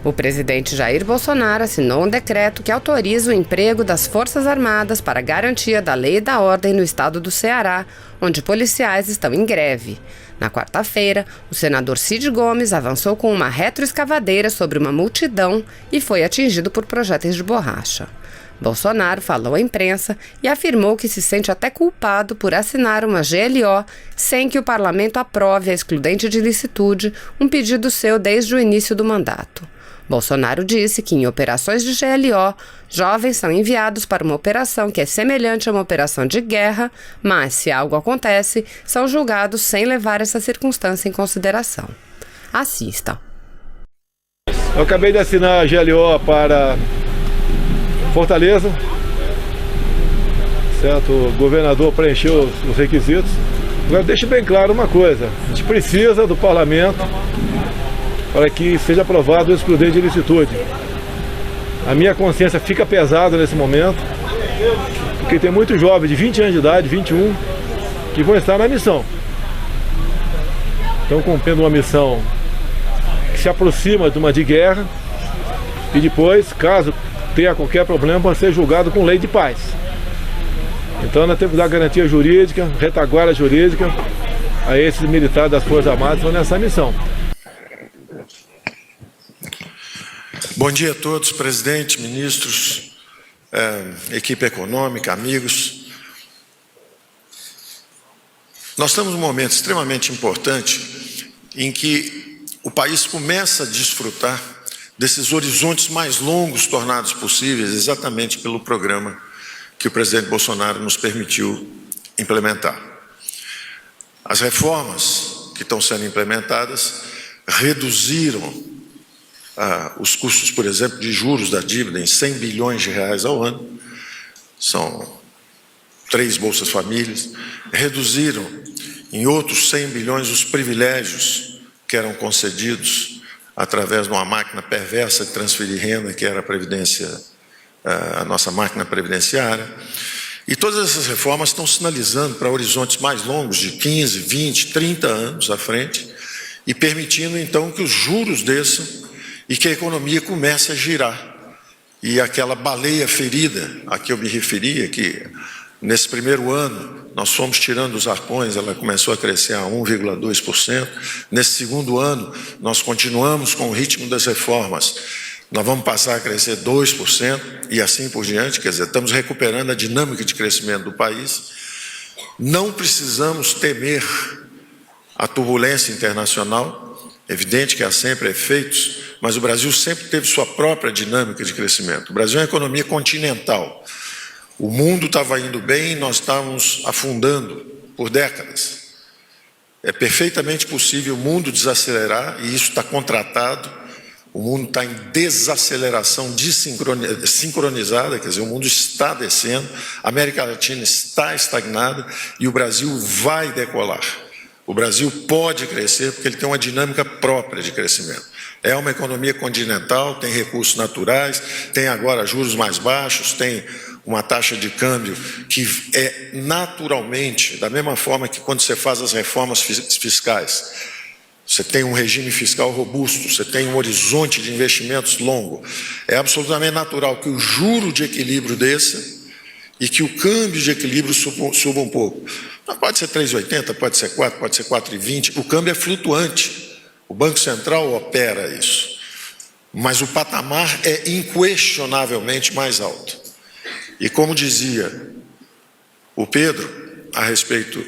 O presidente Jair Bolsonaro assinou um decreto que autoriza o emprego das Forças Armadas para a garantia da lei e da ordem no estado do Ceará, onde policiais estão em greve. Na quarta-feira, o senador Cid Gomes avançou com uma retroescavadeira sobre uma multidão e foi atingido por projéteis de borracha. Bolsonaro falou à imprensa e afirmou que se sente até culpado por assinar uma GLO sem que o parlamento aprove a excludente de ilicitude, um pedido seu desde o início do mandato. Bolsonaro disse que em operações de GLO, jovens são enviados para uma operação que é semelhante a uma operação de guerra, mas, se algo acontece, são julgados sem levar essa circunstância em consideração. Assista. Eu acabei de assinar a GLO para Fortaleza, certo? O governador preencheu os requisitos. Agora deixe bem claro uma coisa, a gente precisa do parlamento para que seja aprovado o excludente de ilicitude. A minha consciência fica pesada nesse momento, porque tem muitos jovens de 20 anos de idade, 21, que vão estar na missão. Estão cumprindo uma missão que se aproxima de uma de guerra e depois, caso tenha qualquer problema, vai ser julgado com lei de paz. Então nós temos que dar garantia jurídica, retaguarda jurídica a esses militares das Forças Armadas que estão nessa missão. Bom dia a todos, presidente, ministros, equipe econômica, amigos. Nós estamos num momento extremamente importante em que o país começa a desfrutar desses horizontes mais longos tornados possíveis exatamente pelo programa que o presidente Bolsonaro nos permitiu implementar. As reformas que estão sendo implementadas reduziram os custos, por exemplo, de juros da dívida em 100 bilhões de reais ao ano, são 3 Bolsas Famílias, reduziram em outros 100 bilhões os privilégios que eram concedidos através de uma máquina perversa de transferir renda, que era a Previdência, a nossa máquina previdenciária. E todas essas reformas estão sinalizando para horizontes mais longos, de 15, 20, 30 anos à frente, e permitindo então que os juros desçam e que a economia comece a girar. E aquela baleia ferida a que eu me referia, que nesse primeiro ano nós fomos tirando os arpões, ela começou a crescer a 1,2%. Nesse segundo ano nós continuamos com o ritmo das reformas, nós vamos passar a crescer 2% e assim por diante, quer dizer, estamos recuperando a dinâmica de crescimento do país. Não precisamos temer a turbulência internacional, evidente que há sempre efeitos, mas o Brasil sempre teve sua própria dinâmica de crescimento. O Brasil é uma economia continental. O mundo estava indo bem e nós estávamos afundando por décadas. É perfeitamente possível o mundo desacelerar, e isso está contratado. O mundo está em desaceleração sincronizada, quer dizer, o mundo está descendo, a América Latina está estagnada e o Brasil vai decolar. O Brasil pode crescer porque ele tem uma dinâmica própria de crescimento. É uma economia continental, tem recursos naturais, tem agora juros mais baixos, tem uma taxa de câmbio que é naturalmente, da mesma forma que quando você faz as reformas fiscais, você tem um regime fiscal robusto, você tem um horizonte de investimentos longo. É absolutamente natural que o juro de equilíbrio desça e que o câmbio de equilíbrio suba um pouco. Pode ser 3,80, pode ser 4, pode ser 4,20. O câmbio é flutuante. O Banco Central opera isso. Mas o patamar é inquestionavelmente mais alto. E como dizia o Pedro, a respeito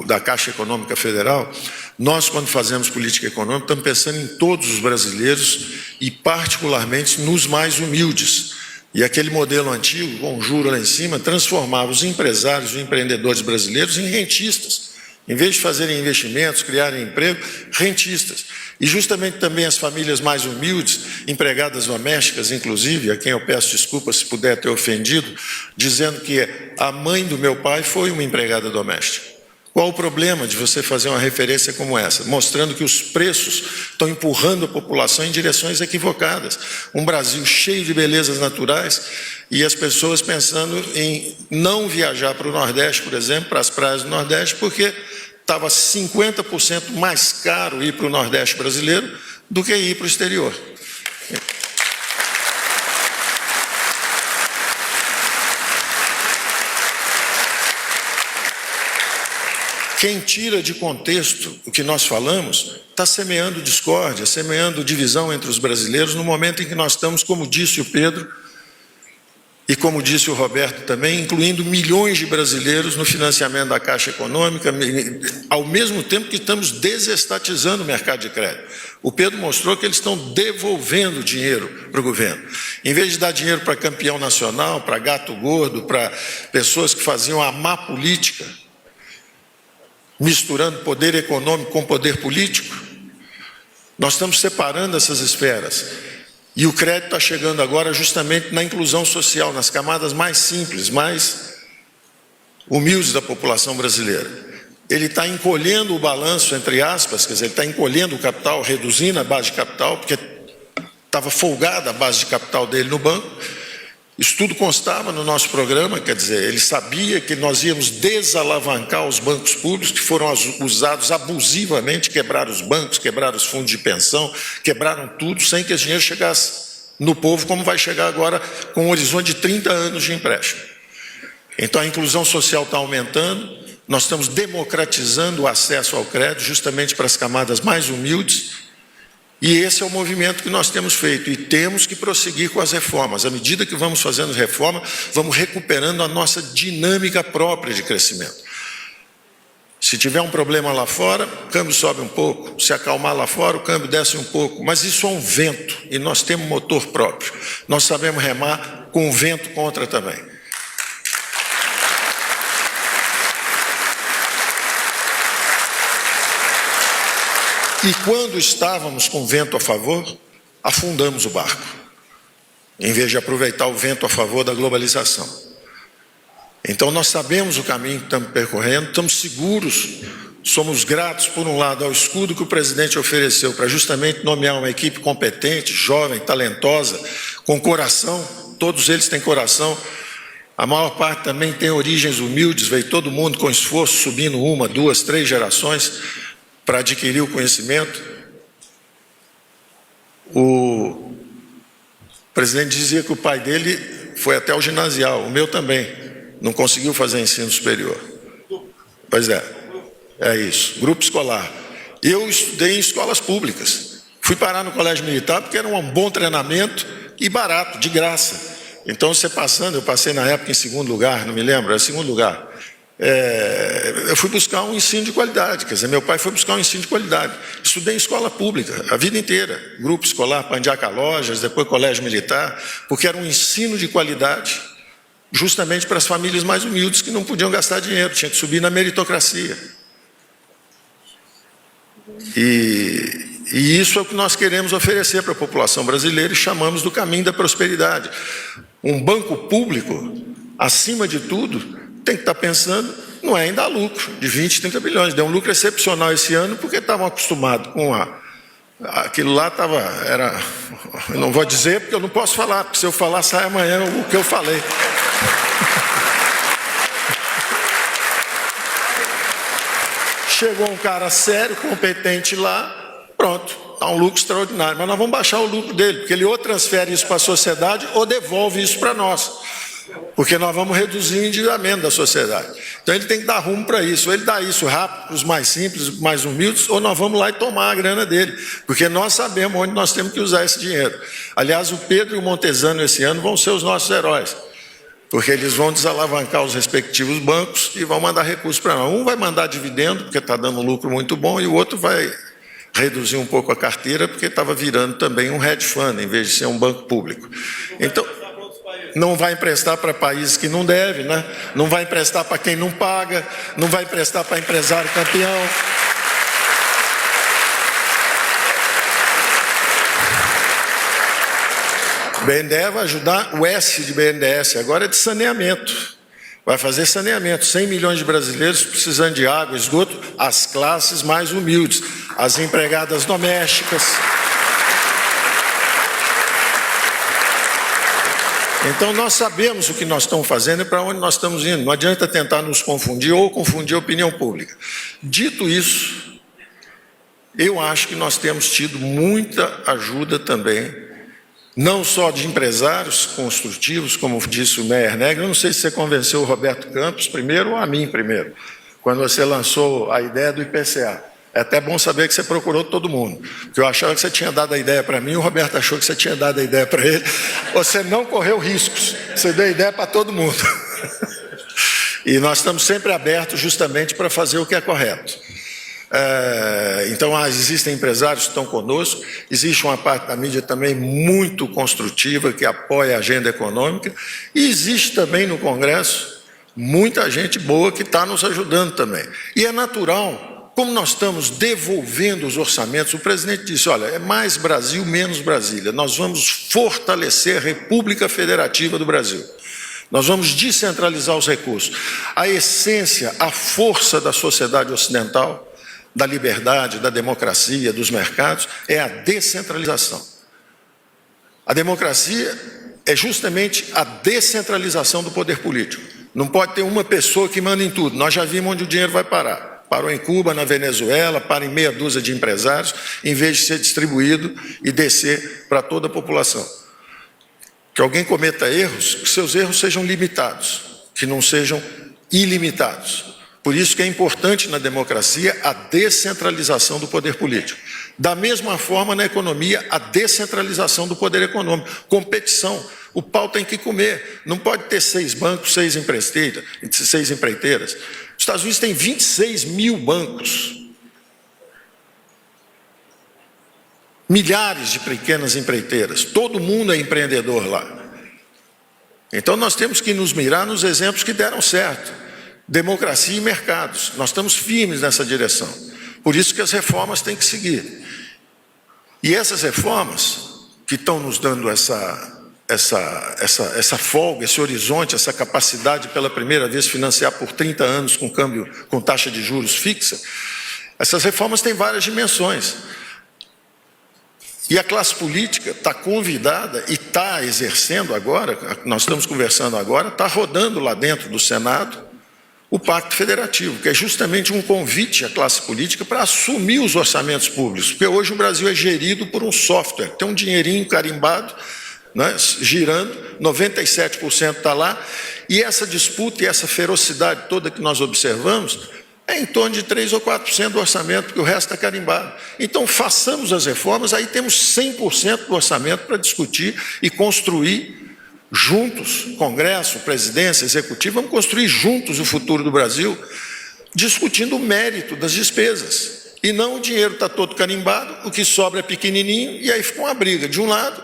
da Caixa Econômica Federal, nós, quando fazemos política econômica, estamos pensando em todos os brasileiros e particularmente nos mais humildes. E aquele modelo antigo, com juro lá em cima, transformava os empresários, os empreendedores brasileiros em rentistas. Em vez de fazerem investimentos, criarem emprego, rentistas. E justamente também as famílias mais humildes, empregadas domésticas, inclusive, a quem eu peço desculpas se puder ter ofendido, dizendo que a mãe do meu pai foi uma empregada doméstica. Qual o problema de você fazer uma referência como essa? Mostrando que os preços estão empurrando a população em direções equivocadas. Um Brasil cheio de belezas naturais e as pessoas pensando em não viajar para o Nordeste, por exemplo, para as praias do Nordeste, porque estava 50% mais caro ir para o Nordeste brasileiro do que ir para o exterior. Quem tira de contexto o que nós falamos está semeando discórdia, semeando divisão entre os brasileiros no momento em que nós estamos, como disse o Pedro e como disse o Roberto também, incluindo milhões de brasileiros no financiamento da Caixa Econômica, ao mesmo tempo que estamos desestatizando o mercado de crédito. O Pedro mostrou que eles estão devolvendo dinheiro para o governo. Em vez de dar dinheiro para campeão nacional, para gato gordo, para pessoas que faziam a má política, misturando poder econômico com poder político, nós estamos separando essas esferas. E o crédito está chegando agora justamente na inclusão social, nas camadas mais simples, mais humildes da população brasileira. Ele está encolhendo o balanço, entre aspas, quer dizer, ele está encolhendo o capital, reduzindo a base de capital, porque estava folgada a base de capital dele no banco. Isso tudo constava no nosso programa, quer dizer, ele sabia que nós íamos desalavancar os bancos públicos que foram usados abusivamente, quebraram os bancos, quebraram os fundos de pensão, quebraram tudo sem que esse dinheiro chegasse no povo, como vai chegar agora com um horizonte de 30 anos de empréstimo. Então a inclusão social está aumentando, nós estamos democratizando o acesso ao crédito justamente para as camadas mais humildes. E esse é o movimento que nós temos feito e temos que prosseguir com as reformas. À medida que vamos fazendo reforma, vamos recuperando a nossa dinâmica própria de crescimento. Se tiver um problema lá fora, o câmbio sobe um pouco. Se acalmar lá fora, o câmbio desce um pouco. Mas isso é um vento e nós temos motor próprio. Nós sabemos remar com o vento contra também. E quando estávamos com vento a favor, afundamos o barco, em vez de aproveitar o vento a favor da globalização. Então nós sabemos o caminho que estamos percorrendo, estamos seguros, somos gratos, por um lado, ao escudo que o presidente ofereceu para justamente nomear uma equipe competente, jovem, talentosa, com coração, todos eles têm coração, a maior parte também tem origens humildes, veio todo mundo com esforço, subindo 1, 2, 3 gerações, para adquirir o conhecimento. O presidente dizia que o pai dele foi até o ginasial, o meu também, não conseguiu fazer ensino superior. Pois é isso, grupo escolar. Eu estudei em escolas públicas, fui parar no colégio militar porque era um bom treinamento e barato, de graça. Então você passando, eu passei na época em segundo lugar, não me lembro, era segundo lugar. Eu fui buscar um ensino de qualidade, quer dizer, meu pai foi buscar um ensino de qualidade. Estudei em escola pública, a vida inteira, grupo escolar, Pandiaca Lojas, depois colégio militar, porque era um ensino de qualidade, justamente para as famílias mais humildes que não podiam gastar dinheiro, tinha que subir na meritocracia. E isso é o que nós queremos oferecer para a população brasileira e chamamos do caminho da prosperidade. Um banco público, acima de tudo, tem que estar pensando, não é em dar lucro de 20, 30 bilhões. Deu um lucro excepcional esse ano porque estavam acostumados com aquilo lá eu não vou dizer porque eu não posso falar, porque se eu falar sai amanhã o que eu falei. Chegou um cara sério, competente lá, pronto, dá um lucro extraordinário. Mas nós vamos baixar o lucro dele, porque ele ou transfere isso para a sociedade ou devolve isso para nós. Porque nós vamos reduzir o endividamento da sociedade. Então ele tem que dar rumo para isso. Ou ele dá isso rápido para os mais simples, mais humildes, ou nós vamos lá e tomar a grana dele. Porque nós sabemos onde nós temos que usar esse dinheiro. Aliás, o Pedro e o Montesano esse ano vão ser os nossos heróis. Porque eles vão desalavancar os respectivos bancos e vão mandar recursos para nós. Um vai mandar dividendo, porque está dando um lucro muito bom, e o outro vai reduzir um pouco a carteira, porque estava virando também um hedge fund, em vez de ser um banco público. Então, não vai emprestar para países que não devem, né? Não vai emprestar para quem não paga, não vai emprestar para empresário campeão. O BNDES vai ajudar, o S de BNDES agora é de saneamento. Vai fazer saneamento, 100 milhões de brasileiros precisando de água, esgoto, as classes mais humildes, as empregadas domésticas. Então nós sabemos o que nós estamos fazendo e para onde nós estamos indo. Não adianta tentar nos confundir ou confundir a opinião pública. Dito isso, eu acho que nós temos tido muita ajuda também não só de empresários construtivos, como disse o Meyer Negri. Eu não sei se você convenceu o Roberto Campos primeiro ou a mim primeiro, quando você lançou a ideia do IPCA. É até bom saber que você procurou todo mundo, porque eu achava que você tinha dado a ideia para mim, o Roberto achou que você tinha dado a ideia para ele. Você não correu riscos, você deu a ideia para todo mundo. E nós estamos sempre abertos justamente para fazer o que é correto. Então, existem empresários que estão conosco, existe uma parte da mídia também muito construtiva, que apoia a agenda econômica, e existe também no Congresso muita gente boa que está nos ajudando também. E é natural. Como nós estamos devolvendo os orçamentos, o presidente disse, olha, é mais Brasil, menos Brasília. Nós vamos fortalecer a República Federativa do Brasil. Nós vamos descentralizar os recursos. A essência, a força da sociedade ocidental, da liberdade, da democracia, dos mercados, é a descentralização. A democracia é justamente a descentralização do poder político. Não pode ter uma pessoa que manda em tudo. Nós já vimos onde o dinheiro vai parar. Parou em Cuba, na Venezuela, para em meia dúzia de empresários, em vez de ser distribuído e descer para toda a população. Que alguém cometa erros, que seus erros sejam limitados, que não sejam ilimitados. Por isso que é importante na democracia a descentralização do poder político. Da mesma forma, na economia, a descentralização do poder econômico. Competição. O pau tem que comer. Não pode ter 6 bancos, 6 empreiteiras. Os Estados Unidos têm 26 mil bancos. Milhares de pequenas empreiteiras. Todo mundo é empreendedor lá. Então, nós temos que nos mirar nos exemplos que deram certo. Democracia e mercados. Nós estamos firmes nessa direção. Por isso que as reformas têm que seguir. E essas reformas que estão nos dando essa folga, esse horizonte, essa capacidade pela primeira vez financiar por 30 anos com câmbio, com taxa de juros fixa, essas reformas têm várias dimensões. E a classe política está convidada e está exercendo agora, nós estamos conversando agora, está rodando lá dentro do Senado o Pacto Federativo, que é justamente um convite à classe política para assumir os orçamentos públicos, porque hoje o Brasil é gerido por um software, tem um dinheirinho carimbado, né, girando, 97% está lá, e essa disputa e essa ferocidade toda que nós observamos é em torno de 3 ou 4% do orçamento, porque o resto está carimbado. Então, façamos as reformas, aí temos 100% do orçamento para discutir e construir juntos, Congresso, Presidência, Executivo, vamos construir juntos o futuro do Brasil, discutindo o mérito das despesas. E não o dinheiro está todo carimbado, o que sobra é pequenininho, e aí fica uma briga. De um lado,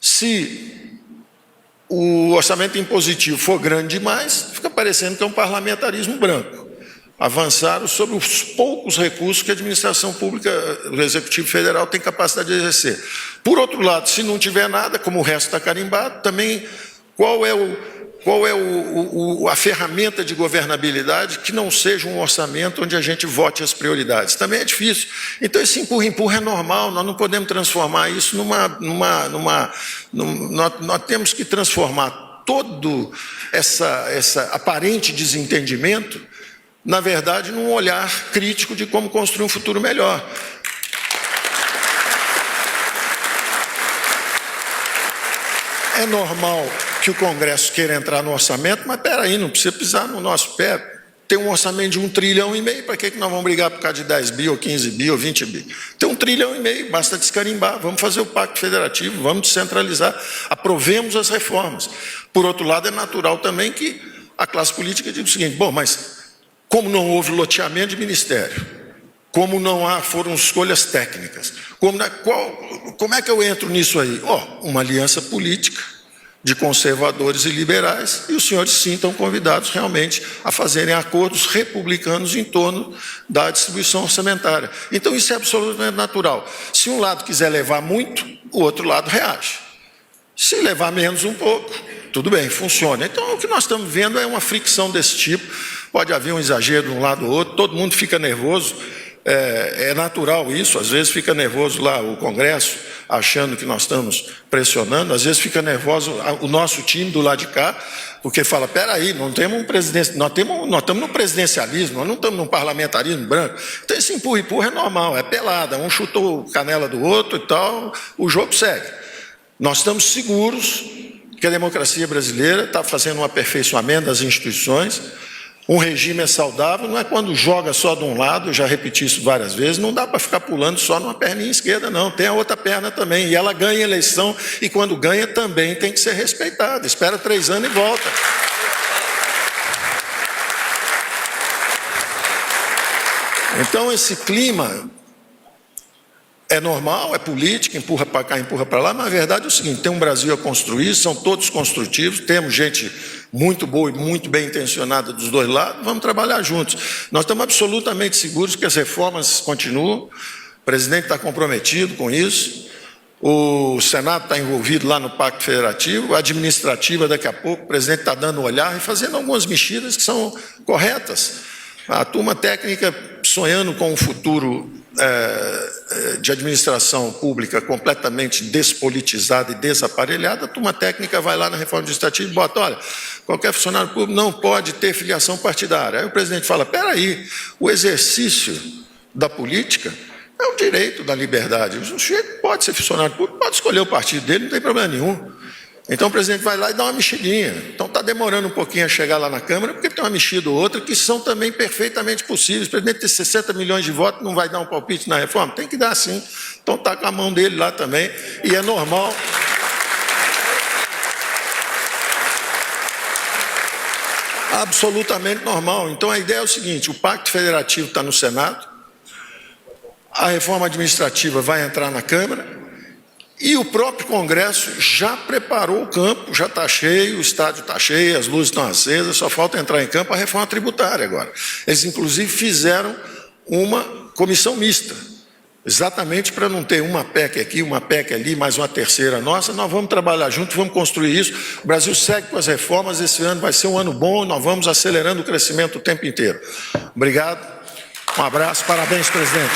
se o orçamento impositivo for grande demais, fica parecendo que é um parlamentarismo branco. Avançaram sobre os poucos recursos que a administração pública, o Executivo Federal tem capacidade de exercer. Por outro lado, se não tiver nada, como o resto está carimbado, também qual é a ferramenta de governabilidade que não seja um orçamento onde a gente vote as prioridades? Também é difícil. Então, esse empurra-empurra é normal, nós não podemos transformar isso nós temos que transformar todo esse aparente desentendimento, na verdade, num olhar crítico de como construir um futuro melhor. É normal que o Congresso queira entrar no orçamento, mas espera aí, não precisa pisar no nosso pé. Tem um orçamento de 1,5 trilhão, para que nós vamos brigar por causa de 10 bi, ou 15 bi, ou 20 bi? Tem 1,5 trilhão, basta descarimbar, vamos fazer o Pacto Federativo, vamos descentralizar, aprovemos as reformas. Por outro lado, é natural também que a classe política diga o seguinte, bom, mas como não houve loteamento de ministério, como foram escolhas técnicas, como é que eu entro nisso aí? Uma aliança política de conservadores e liberais, e os senhores sim estão convidados realmente a fazerem acordos republicanos em torno da distribuição orçamentária. Então isso é absolutamente natural. Se um lado quiser levar muito, o outro lado reage. Se levar menos um pouco, tudo bem, funciona. Então o que nós estamos vendo é uma fricção desse tipo. Pode haver um exagero de um lado ou outro, todo mundo fica nervoso, é natural isso, às vezes fica nervoso lá o Congresso, achando que nós estamos pressionando, às vezes fica nervoso o nosso time do lado de cá, porque fala, espera aí, não temos um presidente, nós estamos no presidencialismo, nós não estamos no parlamentarismo branco. Então esse empurra-empurra é normal, é pelada, um chutou a canela do outro e tal, o jogo segue. Nós estamos seguros que a democracia brasileira está fazendo um aperfeiçoamento das instituições. Um regime é saudável, não é quando joga só de um lado, eu já repeti isso várias vezes, não dá para ficar pulando só numa perninha esquerda, não, tem a outra perna também, e ela ganha eleição, e quando ganha também tem que ser respeitada, espera 3 anos e volta. Então esse clima é normal, é política, empurra para cá, empurra para lá, mas a verdade é o seguinte, tem um Brasil a construir, são todos construtivos, temos gente muito boa e muito bem intencionada dos dois lados, vamos trabalhar juntos. Nós estamos absolutamente seguros que as reformas continuam, o presidente está comprometido com isso, o Senado está envolvido lá no Pacto Federativo, a administrativa daqui a pouco, o presidente está dando um olhar e fazendo algumas mexidas que são corretas. A turma técnica sonhando com um futuro de administração pública completamente despolitizada e desaparelhada, a turma técnica vai lá na reforma administrativa e bota, olha, qualquer funcionário público não pode ter filiação partidária. Aí o presidente fala, espera aí, o exercício da política é um direito da liberdade. O sujeito pode ser funcionário público, pode escolher o partido dele, não tem problema nenhum. Então o presidente vai lá e dá uma mexidinha. Então está demorando um pouquinho a chegar lá na Câmara, porque tem uma mexida ou outra que são também perfeitamente possíveis. O presidente tem 60 milhões de votos, não vai dar um palpite na reforma? Tem que dar sim. Então está com a mão dele lá também, e é normal. Absolutamente normal. Então a ideia é o seguinte, o Pacto Federativo está no Senado, a reforma administrativa vai entrar na Câmara, e o próprio Congresso já preparou o campo, já está cheio, o estádio está cheio, as luzes estão acesas, só falta entrar em campo a reforma tributária agora. Eles, inclusive, fizeram uma comissão mista, exatamente para não ter uma PEC aqui, uma PEC ali, mais uma terceira nossa. Nós vamos trabalhar juntos, vamos construir isso. O Brasil segue com as reformas, esse ano vai ser um ano bom, nós vamos acelerando o crescimento o tempo inteiro. Obrigado, um abraço, parabéns, presidente.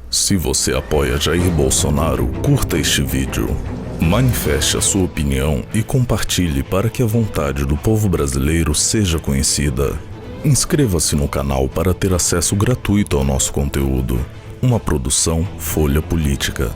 Se você apoia Jair Bolsonaro, curta este vídeo, manifeste a sua opinião e compartilhe para que a vontade do povo brasileiro seja conhecida. Inscreva-se no canal para ter acesso gratuito ao nosso conteúdo. Uma produção Folha Política.